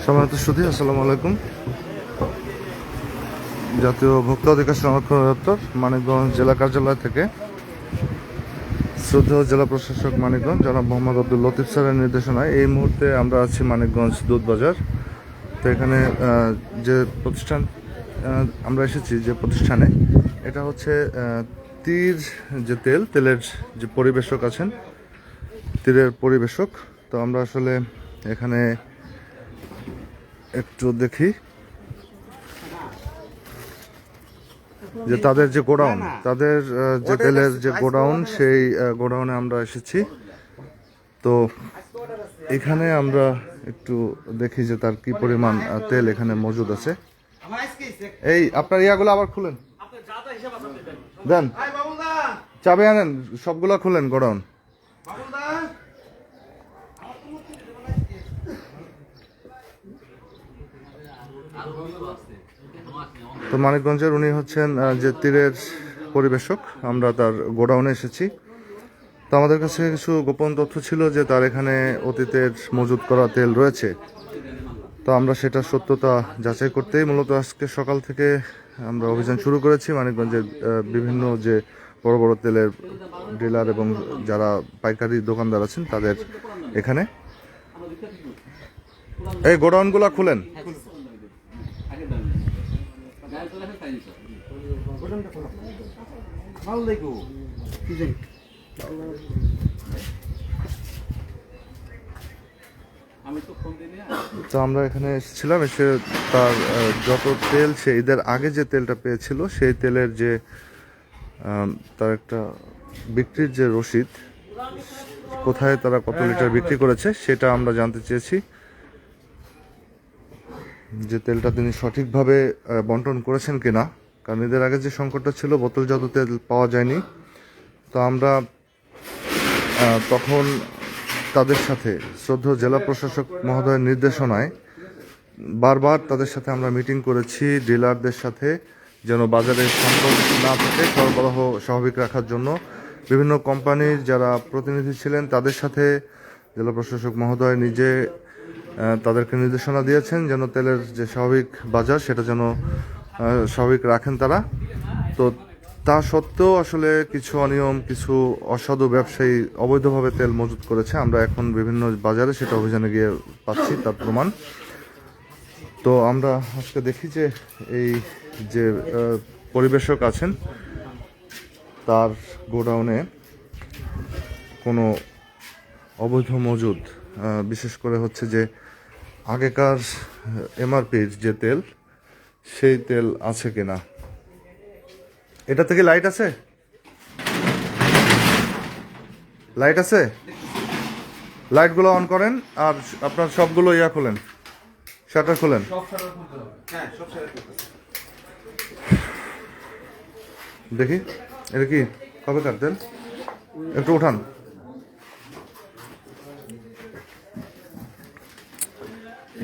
সম্মানিত সুধী, আসসালামু আলাইকুম। জাতীয় ভোক্তা অধিকার সংরক্ষণ দপ্তর মানিকগঞ্জ জেলা কার্যালয় থেকে শ্রদ্ধেয় জেলা প্রশাসক মানিকগঞ্জ জনাব মোহাম্মদ আব্দুল লতিফ স্যারের নির্দেশনায় এই মুহূর্তে আমরা আছি মানিকগঞ্জ দুধ বাজার। তো এখানে যে প্রতিষ্ঠান আমরা এসেছি, যে প্রতিষ্ঠানে, এটা হচ্ছে তীর যে তেলের যে পরিবেশক আছেন, তীরের পরিবেশক। তো আমরা আসলে এখানে একটু দেখি যে তাদের যে গোডাউন, তাদের যে তেলের যে গোডাউন, সেই গোডাউনে আমরা এসেছি। তো এখানে আমরা একটু দেখি যে তার কি পরিমাণ তেল এখানে মজুদ আছে। এই আপনার ইয়াগুলো আবার খুলেন, দেন চাবি আনেন, সবগুলা খুলেন গোডাউন। তো মানিকগঞ্জের উনি হচ্ছেন যে তীরের পরিবেশক। আমরা তার গোডাউনে এসেছি। তো আমাদের কাছে কিছু গোপন তথ্য ছিল যে তার এখানে অতীতের মজুত করা তেল রয়েছে। তো আমরা সেটা সত্যতা যাচাই করতেই মূলত আজকে সকাল থেকে আমরা অভিযান শুরু করেছি মানিকগঞ্জের বিভিন্ন যে বড় বড় তেলের ডিলার এবং যারা পাইকারি দোকানদার আছেন তাদের এখানে। এই গোডাউনগুলো খুলেন। তো আমরা এখানে এসেছিলাম, এসে তার যত তেল সে ঈদের আগে যে তেলটা পেয়েছিল সেই তেলের যে তার একটা বিক্রির যে রসিদ, কোথায় তারা কত লিটার বিক্রি করেছে সেটা আমরা জানতে চেয়েছি। যে তেলটা তিনি সঠিকভাবে বন্টন করেছেন কিনা, কারণ ঈদের আগে যে সংকটটা ছিল, বোতলজাত তেল পাওয়া যায়নি। তো আমরা তখন তাদের সাথে শ্রদ্ধেয় জেলা প্রশাসক মহোদয়ের নির্দেশনায় বারবার তাদের সাথে আমরা মিটিং করেছি, ডিলারদের সাথে, যেন বাজারে সংকট না থাকে, সরবরাহ স্বাভাবিক রাখার জন্য। বিভিন্ন কোম্পানির যারা প্রতিনিধি ছিলেন তাদের সাথে জেলা প্রশাসক মহোদয় নিজে তাদেরকে নির্দেশনা দিয়েছেন যেন তেলের যে স্বাভাবিক বাজার সেটা যেন স্বাভাবিক রাখেন তারা। তো তা সত্ত্বেও আসলে কিছু অনিয়ম, কিছু অসাধু ব্যবসায়ী অবৈধভাবে তেল মজুত করেছে। আমরা এখন বিভিন্ন বাজারে সেটা অভিযানে গিয়ে পাচ্ছি তার প্রমাণ। তো আমরা আজকে দেখি যে এই যে পরিবেশক আছেন তার গোডাউনে কোনো অবৈধ মজুদ, বিশেষ করে হচ্ছে যে আগেকার এমআরপির যে তেল, সেই তেল আছে কিনা। এটা থেকে লাইট আছে, লাইট আছে, লাইটগুলো অন করেন। আর আপনার সবগুলো ইয়া খোলেন, শাটার খোলেন। দেখি এটা কি কবে কার তেল, একটু উঠান।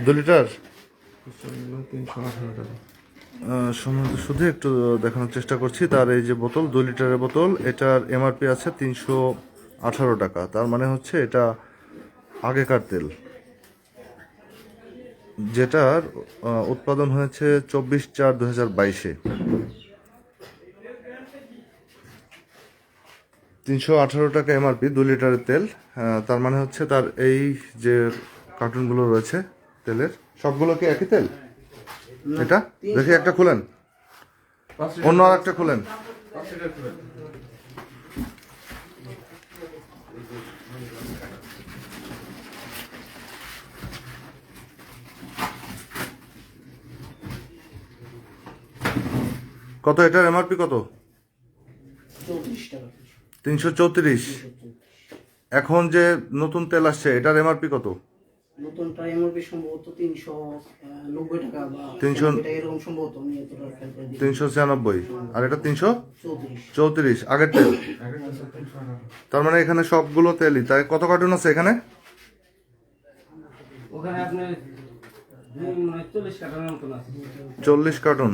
দু লিটার, 318 টাকা। শুধু একটু দেখানোর চেষ্টা করছি। তার এই যে বোতল, 2 লিটারের বোতল, এটার এমআরপি আছে 318 টাকা। তার মানে হচ্ছে এটা আগেকার তেল, যেটার উৎপাদন হয়েছে 24/4/2022-এ। 318 টাকা এমআরপি, 2 লিটারের তেল। তার মানে হচ্ছে তার এই যে কার্টুনগুলো রয়েছে তেলের, সবগুলো কি একই তেল? এটা দেখি, একটা খুলেন, অন্য আর একটা খুলেন। কত এটার এমআরপি কত? 334। এখন যে নতুন তেল আসছে এটার এমআরপি কত? নতুনটা এমআরপি সম্ভবত 390 টাকা বা 300 টাকা এরকম সম্ভবত। আমি এতটা খেয়াল করিনি। 396, আর এটা 334 আগের তেল। তার মানে এখানে সবগুলো তেলই। তাই কত কার্টুন আছে এখানে? ওখানে আপনি 40 কার্টন মতন আছে। 40 কার্টুন।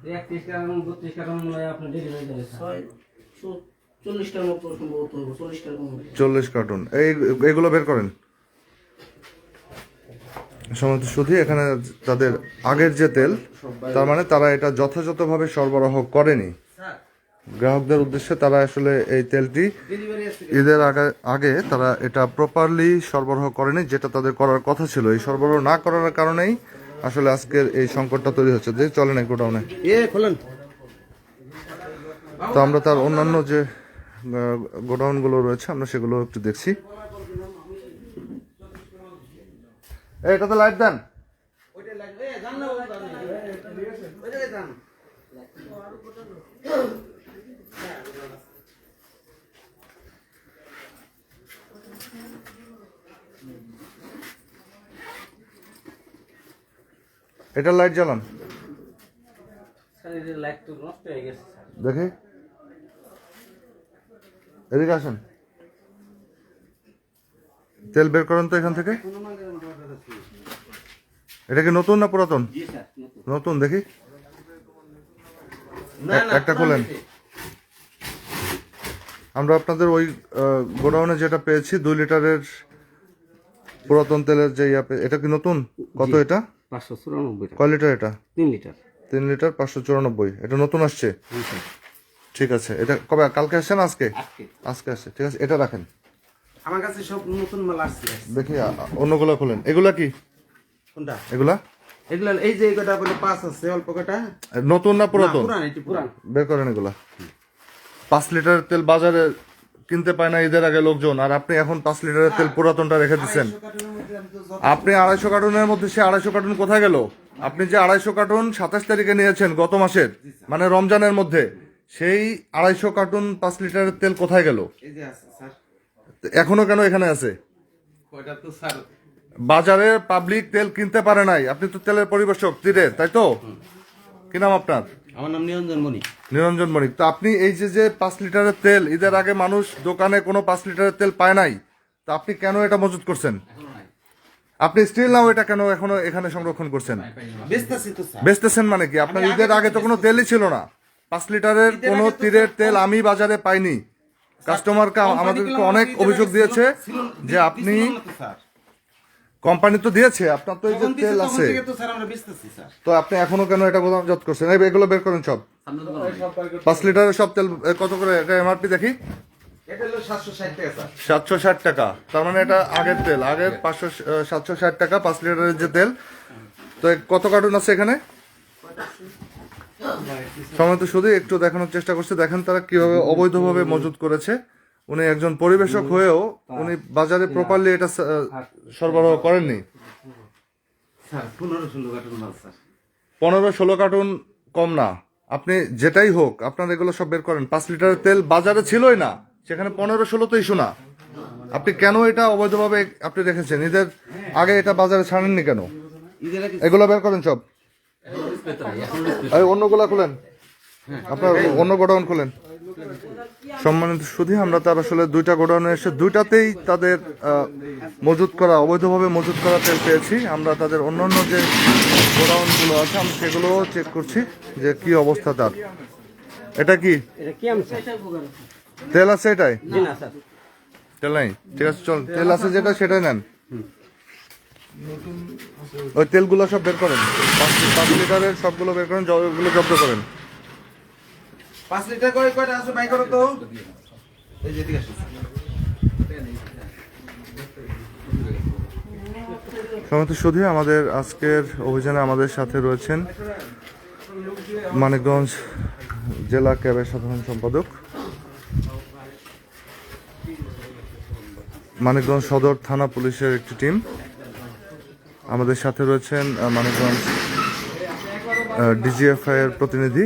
31 কার্টন 32 কার্টন মনে আপনি ডেলিভারি দিলেন। 40টার মতো সম্ভবত, 40 কার্টন। 40 কার্টুন। এইগুলো বের করেন। সম্মানিত শুধু এখানে তাদের আগের যে তেল, তার মানে তারা এটা যথাযথভাবে সরবরাহ করেনি গ্রাহকদের উদ্দেশ্যে। তারা আসলে এই তেলটি ঈদের আগে তারা এটা প্রপারলি সরবরাহ করেনি, যেটা তাদের করার কথা ছিল। এই সরবরাহ না করার কারণেই আসলে আজকের এই সংকটটা তৈরি হচ্ছে। যে চলেন এই গোডাউনে, তো আমরা তার অন্যান্য যে গোডাউনগুলো রয়েছে আমরা সেগুলো একটু দেখছি। এটাতে লাইট দেন। এটা লাইট জ্বালান স্যার এর লাইট তো নষ্ট হয়ে গেছে স্যার। দেখি, এদিকে আসেন, তেল বের করেন তো এখান থেকে। এটা কি নতুন না পুরাতন? জি স্যার নতুন। নতুন, দেখি একটা খোলেন। আমরা আপনাদের ওই গোডাউনে যেটা পেয়েছি 2 লিটারের পুরাতন তেলের যে এটা কি নতুন? কত এটা? 594 টাকা। কয় লিটার এটা? 3 লিটার। 3 লিটার 594। এটা নতুন আসছে? জি স্যার। ঠিক আছে। এটা কবে, কালকে আসছে না আজকে? আজকে। আজকে আসছে, ঠিক আছে। এটা রাখেন, আমার কাছে সব নতুন মাল আসছে। দেখি অন্যগুলো খোলেন। এগুলা কি? কোনটা? এগুলা এগুলা এই যে কটা বলে 5 আছে, অল্প কটা। নতুন না পুরাতন? পুরান, এটি পুরান। বের করেন এগুলা। 5 লিটারের তেল বাজারে কিনতে পায় না ঈদের আগে লোকজন, আর আপনি এখন 5 লিটারের তেল পুরাতনটা রেখে দিচ্ছেন। আপনি 250 কার্টুনের মধ্যে সে 250 কার্টুন কোথায় গেল? আপনি যে 250 কার্টুন 27 তারিখে নিয়েছেন গত মাসের, মানে রমজানের মধ্যে, সেই 250 কার্টুন 5 লিটারের তেল কোথায় গেল? এই যে আছে স্যার। এখনো কেন এখানে আছে? কয়টা তো স্যার বাজারে পাবলিক তেল কিনতে পারে নাই। আপনি তো তেলের পরিবেশক তীরের, তাই তো? কি নাম আপনার? আমার নাম নিরঞ্জন মণি। নিরঞ্জন মণিক। তো আপনি এই যে 5 লিটারের তেল, ঈদের আগে মানুষ দোকানে কোনো 5 লিটারের তেল পায় নাই, তো আপনি কেন এটা মজুত করছেন? আপনি স্টিল নাও এটা কেন এখনো এখানে সংরক্ষণ করছেন? বেচতাছি তো স্যার। বেচতেছেন মানে কি? আপনার ঈদের আগে তো কোনো তেলই ছিল না। 5 লিটারের কোনো তীরের তেল আমি বাজারে পাইনি। কাস্টমারকে আমাদেরকে অনেক অভিযোগ দিয়েছে যে আপনি, কোম্পানি তো দিয়েছে, আপনার তো এই যে তেল আছে, তো স্যার আমরা বেচতাছি স্যার। তো আপনি এখনো কেন এটা গোদামজাত করছেন? এই এগুলো বের করেন সব। 5 লিটারের সব তেল কত করে এটা এমআরপি দেখি? এটা হলো 760 টাকা স্যার। 760 টাকা। তার মানে এটা আগের তেল, আগের 760 টাকা 5 লিটারের যে তেল। তো কত কার্টুন আছে এখানে? সময় তো শুধু একটু দেখানোর চেষ্টা করছে। দেখেন তারা কিভাবে অবৈধভাবে মজুত করেছে। উনি একজন পরিবেশক হয়েও উনি বাজারে প্রপারলি এটা সরবরাহ করেননি। স্যার 15-16 কার্টন মাল স্যার। 15-16 কার্টুন কম না। আপনি যেটাই হোক, আপনার এগুলো সব বের করেন। 5 লিটারের তেল বাজারে ছিলই না, সেখানে 15-16 তো ইস্যু না। আপনি কেন এটা অবৈধভাবে আপনি রেখেছেন? ঈদের আগে এটা বাজারে ছাড়েননি কেন? ঈদের আগে এগুলো বের করেন সব। এই অন্যগুলা খুলেন, আপনার অন্য গোডাউন খুলেন। সম্মানিত শুধু আমরা তার আসলে 2টা গোডাউনে এসে 2টাতেই তাদের মজুত করা, অবৈধভাবে মজুত করা তেল পেয়েছি। আমরা তাদের অন্যান্য যে গোডাউনগুলো আছে আমরা সেগুলো চেক করছি যে কি অবস্থা তার। এটা কি এটা কি আমি স্যার? তেল আছে এটাই? জি না স্যার। তেল নাই, ঠিক আছে চল। তেল আছে যেটা সেটাই নেন। ওই তেলগুলো সব বের করেন। 5 লিটারের সবগুলো বের করেন, ওগুলো জব্দ করেন। 5 লিটার করে কয়টা আছে বাই করো তো। এই যে দিকে আসুন। সমস্ত শুধু আমাদের আজকের অভিযানে আমাদের সাথে রয়েছেন মানিকগঞ্জ জেলা ক্যাবের সাধারণ সম্পাদক, মানিকগঞ্জ সদর থানা পুলিশের একটি টিম। আমাদের সাথে রয়েছেন মানিকগঞ্জ ডিজিএফআই এর প্রতিনিধি।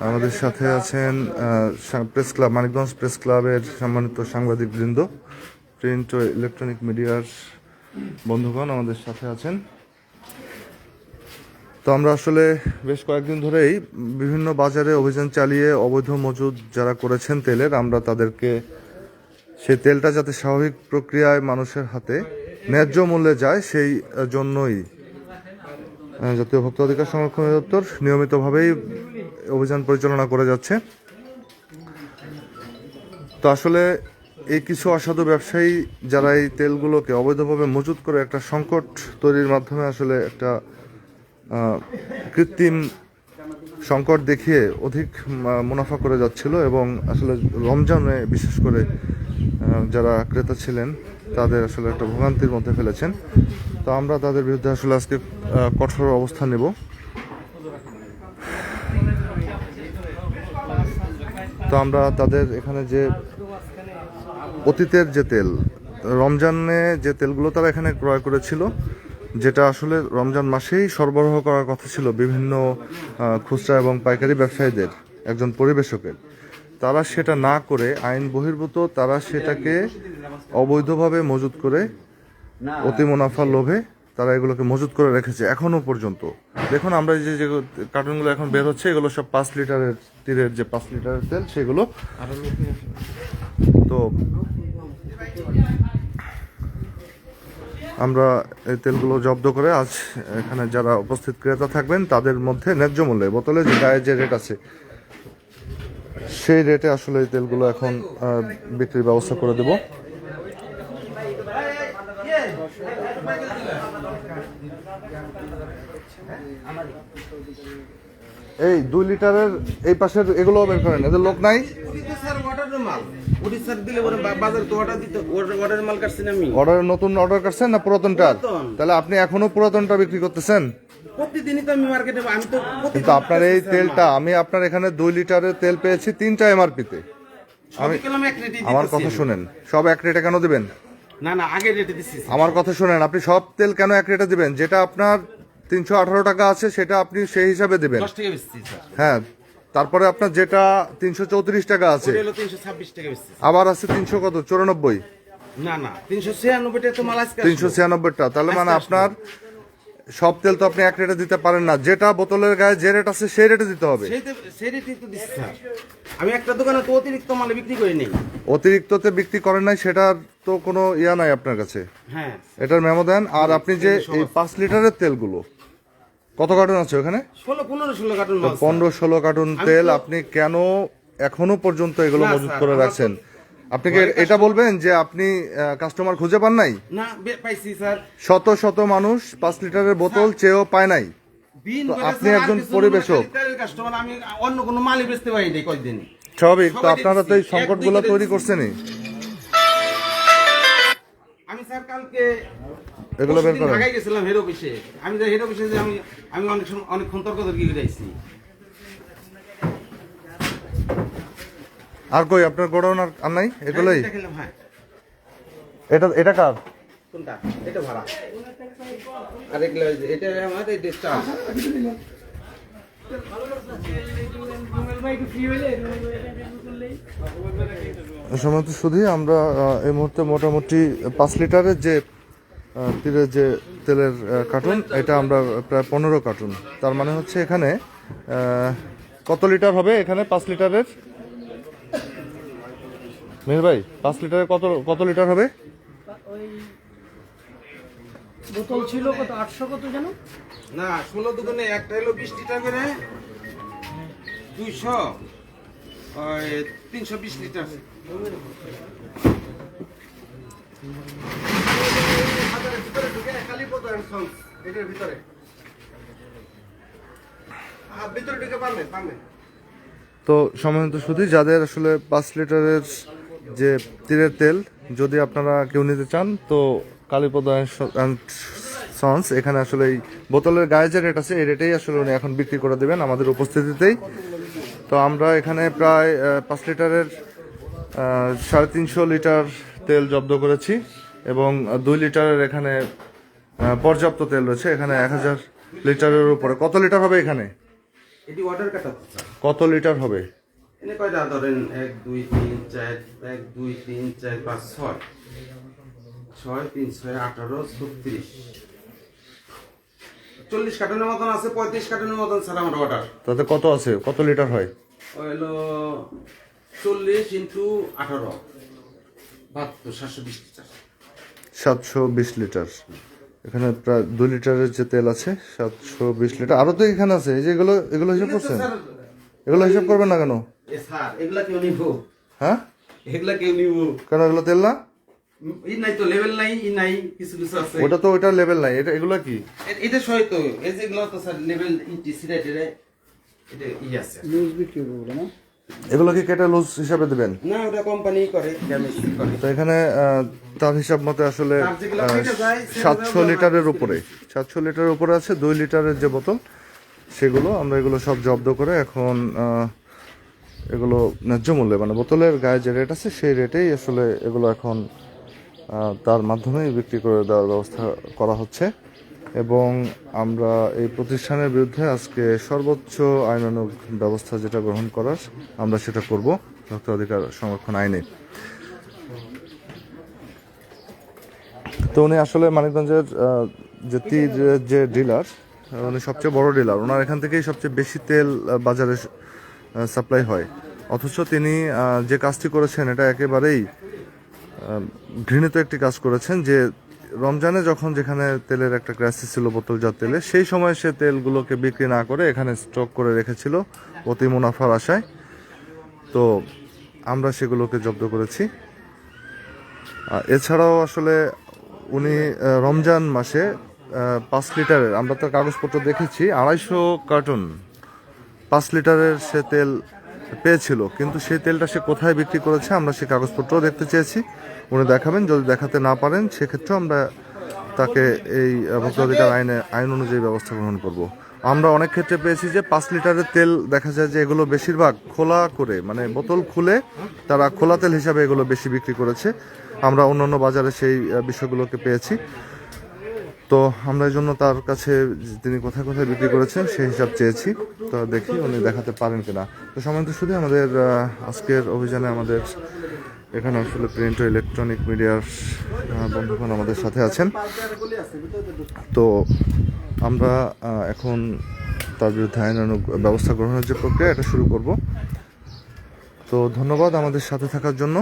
আমাদের সাথে আছেন প্রেস ক্লাব, মানিকগঞ্জ প্রেস ক্লাবের সম্মানিত সাংবাদিক বৃন্দ, প্রিন্ট ও ইলেকট্রনিক মিডিয়ার বন্ধুগণ আমাদের সাথে আছেন। তো আমরা আসলে বেশ কয়েকদিন ধরেই বিভিন্ন বাজারে অভিযান চালিয়ে অবৈধ মজুদ যারা করেছেন তেলের, আমরা তাদেরকে সেই তেলটা যাতে স্বাভাবিক প্রক্রিয়ায় মানুষের হাতে ন্যায্য মূল্যে যায় সেই জন্যই জাতীয় ভোক্তা অধিকার সংরক্ষণ অধিদপ্তর নিয়মিতভাবেই অভিযান পরিচালনা করে যাচ্ছে। তো আসলে এই কিছু অসাধু ব্যবসায়ী যারা এই তেলগুলোকে অবৈধভাবে মজুত করে একটা সংকট তৈরির মাধ্যমে আসলে একটা কৃত্রিম সংকট দেখিয়ে অধিক মুনাফা করে যাচ্ছিল এবং আসলে রমজানে বিশেষ করে যারা ক্রেতা ছিলেন তাদের আসলে একটা ভোগান্তির মধ্যে ফেলেছেন। তো আমরা তাদের বিরুদ্ধে আসলে আজকে কঠোর অবস্থান নেব। তো আমরা তাদের এখানে যে অতীতের যে তেল, রমজানে যে তেলগুলো তারা এখানে ক্রয় করেছিল, যেটা আসলে রমজান মাসেই সরবরাহ করার কথা ছিল বিভিন্ন খুচরা এবং পাইকারি ব্যবসায়ীদের, একজন পরিবেশকের, তারা সেটা না করে আইন বহির্ভূত তারা সেটাকে অবৈধভাবে মজুত করে অতি মুনাফার লোভে তারা এগুলোকে মজুত করে রেখেছে এখনো পর্যন্ত। দেখুন আমরা যে যে কার্টুনগুলো এখন বের হচ্ছে এগুলো সব 5 লিটারের তীরের যে 5 লিটারের তেল সেগুলো। তো আমরা এই তেলগুলো জব্দ করে আজ এখানে যারা উপস্থিত ক্রেতা থাকবেন তাদের মধ্যে ন্যায্য মূল্যে বোতলে যে গায়ে যে রেট আছে সেই রেটে আসলে এই তেলগুলো এখন বিক্রির ব্যবস্থা করে দেব। এই 2 লিটারের এই পাশের এগুলো বের করেন, এদের লোক নাই। অর্ডার নতুন অর্ডার করছেন না পুরাতনটার? তাহলে আপনি এখনো পুরাতনটা বিক্রি করতেছেন। প্রতিদিনই তো আমি মার্কেটে, আমি তো কিন্তু আপনার এই তেলটা আমি আপনার এখানে 2 লিটারের তেল পেয়েছি 3টা এমআরপিতে। আমি আমার কথা শুনেন, সব এক রেটে কেন দিবেন? না না, আগে রেটে দিচ্ছি। আমার কথা শুনেন, আপনি সব তেল কেন এক রেটে দিবেন? যেটা আপনার 318 টাকা আছে সেটা আপনি সেই হিসাবে দিবেন। 10 টাকা বেচছি স্যার। হ্যাঁ, তারপরে আপনার যেটা 334 টাকা আছে, ওটা হলো 326 টাকা বেচছি। আবার আছে 300 কত 94। না না, 396 টাকা তো মাল আজকে 396টা। তাহলে মানে আপনার সব তেল তো আপনি এক রেটে দিতে পারেন না, যেটা বোতলের গায়ে যে রেট আছে সেই রেটে দিতে হবে। সেই রেটই তো দিচ্ছি স্যার। আমি একটা দোকানে তো অতিরিক্ত মাল বিক্রি করি নাই। অতিরিক্ততে বিক্রি করেন নাই, সেটার তো কোনো ইয়া নাই আপনার কাছে। হ্যাঁ, এটার মেমো দেন। আর আপনি যে এই 5 লিটারের তেলগুলো কত কার্টুন আছে ওখানে? 16 কার্টুন মাল। 15-16 কার্টুন তেল আপনি কেন এখনো পর্যন্ত এগুলো মজুত করে রাখছেন? আপনি কি এটা বলবেন যে আপনি কাস্টমার খুঁজে পান নাই? না, পাইছি স্যার। শত শত মানুষ 5 লিটারের বোতল চেয়েও পায় নাই। বিন তো করে আপনি স্যার, একজন আর কিছু পরিবেশক। কাস্টমার, আমি অন্য কোনো মালই বেচতে পারি নাই কয়দিন। স্বাভাবিক তো, আপনারা তো এই সংকটগুলো তৈরি করছেনই। আমি স্যার কালকে এগুলো বের করেন। ঢাকায় গেছিলাম হেড অফিসে। আমি যে হেড অফিসে যে আমি অনেকক্ষণ তর্কি করে আইছি। আর কই আপনার গোডাউন আর নাই? এগুলোই। দেখালাম। হ্যাঁ, এটা কার? কোনটা? এটা ভাড়া। আর এগুলো এটা আমার, এই ডেস্কটা সময় তো শুধু আমরা এই মুহূর্তে মোটামুটি 5 লিটারের যে তীরের যে তেলের কার্টুন, এটা আমরা প্রায় 15 কার্টুন। তার মানে হচ্ছে এখানে কত লিটার হবে? এখানে 5 লিটারের মেহের ভাই 5 লিটারের কত লিটার হবে? বোতল ছিল কত 800 কত জানো? না, 16 দোকানে একটা হলো 20 লিটার করে, 200 320 লিটার। তো সম্মানিত শুধু যাদের আসলে 5 লিটারের যে তীরের তেল যদি আপনারা কেউ নিতে চান, তো কালীপদ অ্যান্ড সন্স এখানে আসলে এই বোতলের গায়ে যে রেট আছে এই রেটেই আসলে উনি এখন বিক্রি করে দেবেন আমাদের উপস্থিতিতেই। তো আমরা এখানে প্রায় 5 লিটারের 350 লিটার তেল জব্দ করেছি এবং 2 লিটারের এখানে পর্যাপ্ত তেল রয়েছে। এখানে 1000 লিটারের উপরে। কত লিটার হবে এখানে? এটি অর্ডার কাটা। কত লিটার হবে? এনে কয়টা ধরেন? 1 2 3 4 1 2 3 4 5 6 6 3 6 18 36 40 কার্টনের মতন আছে। 35 কার্টনের মতন স্যার আমার অর্ডার। তাতে কত আছে? কত লিটার হয়? হলো 40 ইনটু 18 72 720 লিটার। 720 লিটার। এখানে প্রায় 2 লিটারের যে তেল আছে 720 লিটার। আরো তো এখানে আছে, এই যে এগুলো হিসাব করছেন? এগুলো হিসাব করবেন না কেন? স্যার এগুলা কেউ নিব? হ্যাঁ, এগুলা কেউ নিব কেন এগুলো তেল না? ই নাই তো, লেভেল নাই, ই নাই, কিছু কিছু আছে। ওটা তো ওইটার লেভেল নাই, এটা এগুলো কি? এটা সই তো, এই যেগুলো তো স্যার লেভেল ইটিসি রেট এটা ই আছে। এগুলো কি কেটে লুজ হিসাবে দেবেন? না, ওটা কোম্পানি করে, কেমিস্ট্রি করে। তো এখানে তার হিসাব মতে আসলে তার যেগুলো কেটে যায়, 700 লিটারের উপরে, 700 লিটারের উপরে আছে 2 লিটারের যে বোতল, সেগুলো আমরা এগুলো সব জব্দ করে এখন এগুলো ন্যায্য মূল্যে, মানে বোতলের গায়ে যে রেট আছে সেই রেটেই আসলে এগুলো এখন তার মাধ্যমেই বিক্রি করে দেওয়ার ব্যবস্থা করা হচ্ছে। এবং আমরা এই প্রতিষ্ঠানের বিরুদ্ধে আজকে সর্বোচ্চ আইনানুগ ব্যবস্থা যেটা গ্রহণ করার আমরা সেটা করব ভোক্তা অধিকার সংরক্ষণ আইনে। তো উনি আসলে মানিকগঞ্জের যে তীর যে ডিলার, উনি সবচেয়ে বড় ডিলার, ওনার এখান থেকেই সবচেয়ে বেশি তেল বাজারে সাপ্লাই হয়। অথচ তিনি যে কাজটি করেছেন এটা একেবারেই ঘৃণিত একটি কাজ করেছেন, যে রমজানে যখন যেখানে তেলের একটা ক্রাইসিস ছিল বোতলজাত তেলে, সেই সময় সে তেলগুলোকে বিক্রি না করে এখানে স্টক করে রেখেছিল অতি মুনাফার আশায়। তো আমরা সেগুলোকে জব্দ করেছি। এছাড়াও আসলে উনি রমজান মাসে 5 লিটারের, আমরা তো কাগজপত্র দেখেছি, 250 কার্টন 5 লিটারের সে তেল পেয়েছিল, কিন্তু সেই তেলটা সে কোথায় বিক্রি করেছে আমরা সেই কাগজপত্রও দেখতে চেয়েছি। উনি দেখাবেন, যদি দেখাতে না পারেন সেক্ষেত্রেও আমরা তাকে এই ভোক্তা অধিকার আইন অনুযায়ী ব্যবস্থা গ্রহণ করব। আমরা অনেক ক্ষেত্রে পেয়েছি যে 5 লিটারের তেল দেখা যায় যে এগুলো বেশিরভাগ খোলা করে, মানে বোতল খুলে তারা খোলা তেল হিসাবে এগুলো বেশি বিক্রি করেছে। আমরা অন্যান্য বাজারে সেই বিষয়গুলোকে পেয়েছি। তো আমরা এই জন্য তার কাছে তিনি কোথায় কোথায় বিক্রি করেছেন সেই হিসাব চেয়েছি। তো দেখি উনি দেখাতে পারেন কিনা। তো সম্মানিত শুধু আমাদের আজকের অভিযানে আমাদের এখানে আসলে প্রিন্ট ও ইলেকট্রনিক মিডিয়ার বন্ধুগণ আমাদের সাথে আছেন। তো আমরা এখন তার বিরুদ্ধে আইনানুগ ব্যবস্থা গ্রহণের যে প্রক্রিয়া এটা শুরু করব। তো ধন্যবাদ আমাদের সাথে থাকার জন্য।